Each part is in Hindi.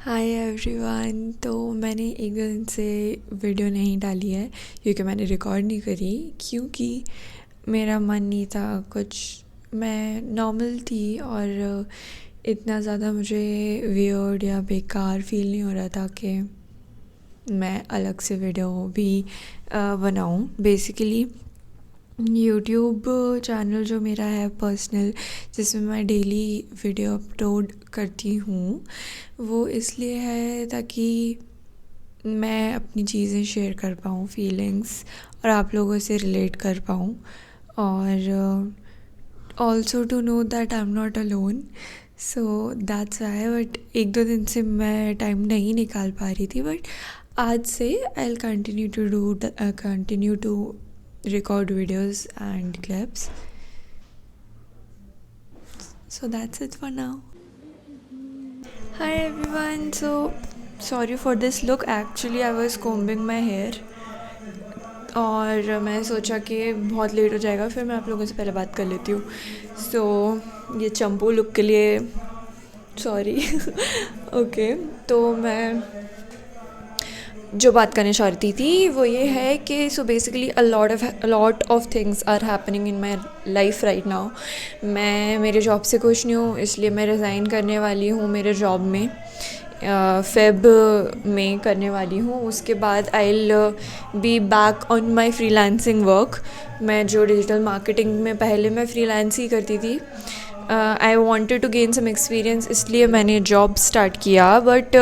Hi everyone. तो मैंने एक दो दिन से वीडियो नहीं डाली है क्योंकि मैंने रिकॉर्ड नहीं करी, क्योंकि मेरा मन नहीं था कुछ। मैं नॉर्मल थी और इतना ज़्यादा मुझे वियर्ड या बेकार फील नहीं हो रहा था कि मैं अलग से वीडियो भी बनाऊं। बेसिकली यूट्यूब चैनल जो मेरा है पर्सनल, जिसमें मैं डेली वीडियो अपलोड करती हूँ, वो इसलिए है ताकि मैं अपनी चीज़ें शेयर कर पाऊँ, फीलिंग्स, और आप लोगों से रिलेट कर पाऊँ, और also to know that I am not alone. So that's why. But एक दो दिन से मैं टाइम नहीं निकाल पा रही थी, बट आज से I will continue to record videos and clips. So that's it for now. Hi everyone. So sorry for this look. Actually I was combing my hair और मैं सोचा कि बहुत लेट हो जाएगा, फिर मैं आप लोगों से पहले बात कर लेती हूँ। ये चंपू लुक के लिए सॉरी। ओके, तो मैं जो बात करने चाह रही थी वो ये है कि so basically a lot of things are happening in my life right now. मैं मेरे जॉब से खुश नहीं हूँ, इसलिए मैं रिज़ाइन करने वाली हूँ मेरे जॉब में। फेब में करने वाली हूँ। उसके बाद आई will be back on my freelancing work. मैं जो डिजिटल मार्केटिंग में पहले मैं फ्रीलांस ही करती थी, I wanted to gain some experience, इसलिए मैंने जॉब स्टार्ट किया। बट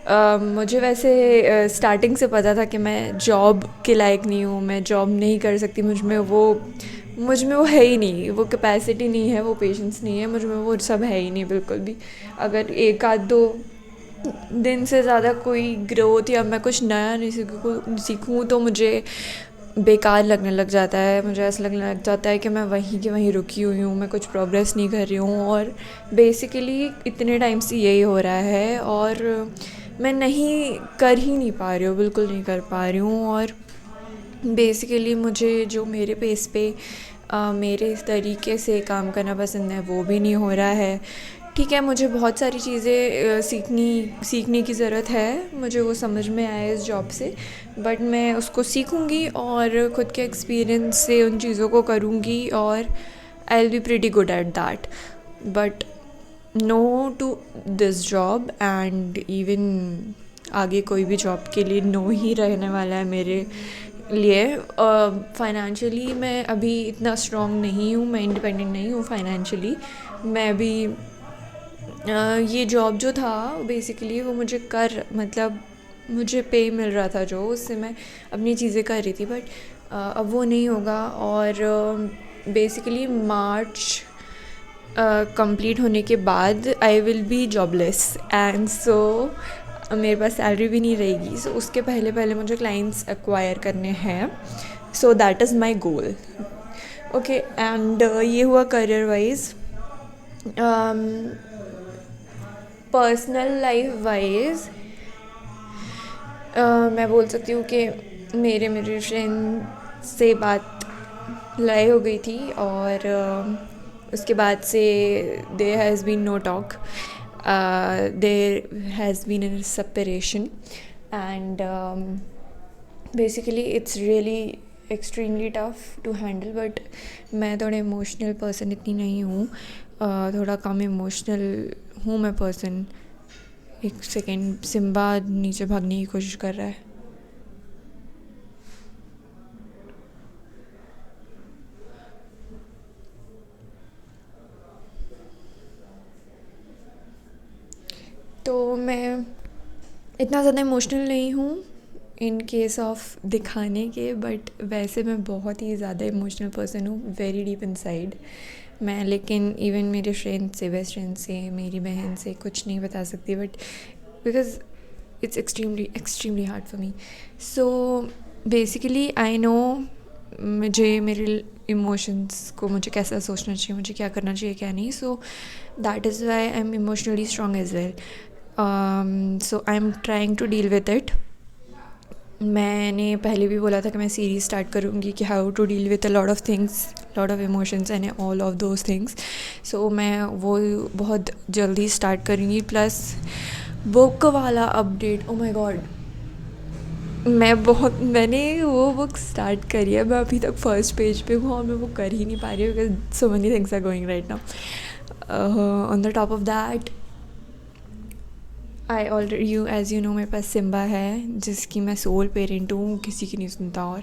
मुझे वैसे स्टार्टिंग से पता था कि मैं जॉब के लायक नहीं हूँ, मैं जॉब नहीं कर सकती। मुझ में वो है ही नहीं, वो कैपेसिटी नहीं है, वो पेशेंस नहीं है, मुझ में वो सब है ही नहीं बिल्कुल भी। अगर एक आध दो दिन से ज़्यादा कोई ग्रोथ या मैं कुछ नया नहीं सीखूँ तो मुझे बेकार लगने लग जाता है। मुझे ऐसा लगने लग जाता है कि मैं वहीं की वहीं रुकी हुई हूँ, मैं कुछ प्रोग्रेस नहीं कर रही हूँ। और बेसिकली इतने टाइम से यही हो रहा है और मैं कर ही नहीं पा रही हूँ, बिल्कुल नहीं कर पा रही हूँ। और बेसिकली मुझे जो मेरे पेस पे मेरे इस तरीके से काम करना पसंद है वो भी नहीं हो रहा है। ठीक है, मुझे बहुत सारी चीज़ें सीखने की ज़रूरत है, मुझे वो समझ में आया इस जॉब से। बट मैं उसको सीखूँगी और ख़ुद के एक्सपीरियंस से उन चीज़ों को करूँगी और I will be pretty good at that. But no to this job, and even आगे कोई भी जॉब के लिए नो ही रहने वाला है मेरे लिए। फाइनेंशियली मैं अभी इतना स्ट्रॉन्ग नहीं हूँ, मैं इंडिपेंडेंट नहीं हूँ फाइनेंशियली। मैं अभी ये जॉब जो था बेसिकली वो मुझे पे मिल रहा था, जो उससे मैं अपनी चीज़ें कर रही थी। बट अब वो नहीं होगा और बेसिकली मार्च कंप्लीट होने के बाद आई will B jobless, and so मेरे पास सैलरी भी नहीं रहेगी। सो उसके पहले पहले मुझे क्लाइंट्स एक्वायर करने हैं। सो that is my goal. Okay, and ये हुआ career wise. Personal life wise मैं बोल सकती हूँ कि मेरे फ्रेंड से बात लड़ाई हो गई थी और उसके बाद से there has been no talk, there has been a separation, and basically it's really extremely tough to handle. But मैं थोड़ा इमोशनल पर्सन इतनी नहीं हूँ, थोड़ा कम इमोशनल हूँ मैं पर्सन। एक सेकेंड, सिम्बा नीचे भागने की कोशिश कर रहा है। तो मैं इतना ज़्यादा इमोशनल नहीं हूँ इन केस ऑफ दिखाने के, बट वैसे मैं बहुत ही ज़्यादा इमोशनल पर्सन हूँ, वेरी डीप इनसाइड मैं। लेकिन इवन मेरे फ्रेंड से, बेस्ट फ्रेंड से, मेरी बहन से कुछ नहीं बता सकती, but because it's extremely hard for me. So basically I know मुझे मेरे इमोशंस को मुझे कैसा सोचना चाहिए, मुझे क्या करना चाहिए क्या नहीं। So that is why I am emotionally strong as well. So I am trying to deal with it. मैंने पहले भी बोला था कि मैं सीरीज़ स्टार्ट करूँगी कि how to deal with a lot of things, lot of emotions and all of those things. So मैं वो बहुत जल्दी स्टार्ट करूँगी। प्लस बुक वाला अपडेट, ओ माय गॉड, मैंने वो बुक स्टार्ट करी है, मैं अभी तक फर्स्ट पेज पे हूँ और मैं वो कर ही नहीं पा रही हूँ because so many things are going right now. On the top of that I already you as you know मेरे पास सिम्बा है जिसकी मैं सोल पेरेंट हूँ, किसी की नहीं सुनता। और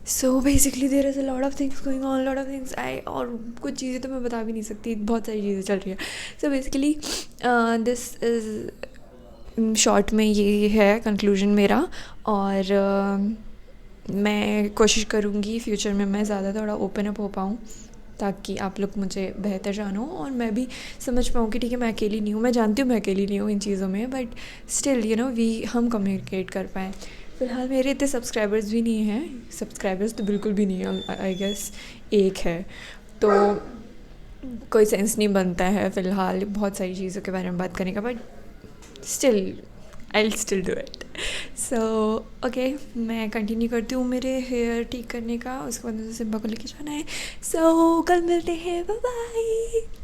so basically there is a lot of things going on, lot of things I, और कुछ चीज़ें तो मैं बता भी नहीं सकती, बहुत सारी चीज़ें चल रही हैं। So basically this is short में ये है कंक्लूजन मेरा। और मैं कोशिश करूँगी फ्यूचर में मैं ज़्यादा थोड़ा ओपन अप हो पाऊँ ताकि आप लोग मुझे बेहतर जानो और मैं भी समझ पाऊँ कि ठीक है मैं अकेली नहीं हूँ, मैं जानती हूँ मैं अकेली नहीं हूँ इन चीज़ों में, बट स्टिल यू नो हम कम्युनिकेट कर पाएँ। फ़िलहाल मेरे इतने सब्सक्राइबर्स भी नहीं हैं, सब्सक्राइबर्स तो बिल्कुल भी नहीं है, आई गेस एक है, तो कोई सेंस नहीं बनता है फ़िलहाल बहुत सारी चीज़ों के बारे में बात करने का, but still I will still do it. So okay, मैं कंटिन्यू करती हूँ मेरे हेयर ठीक करने का, उसके बाद मुझे सिम्बा को लेके जाना है। सो कल मिलते हैं, बाय बाय।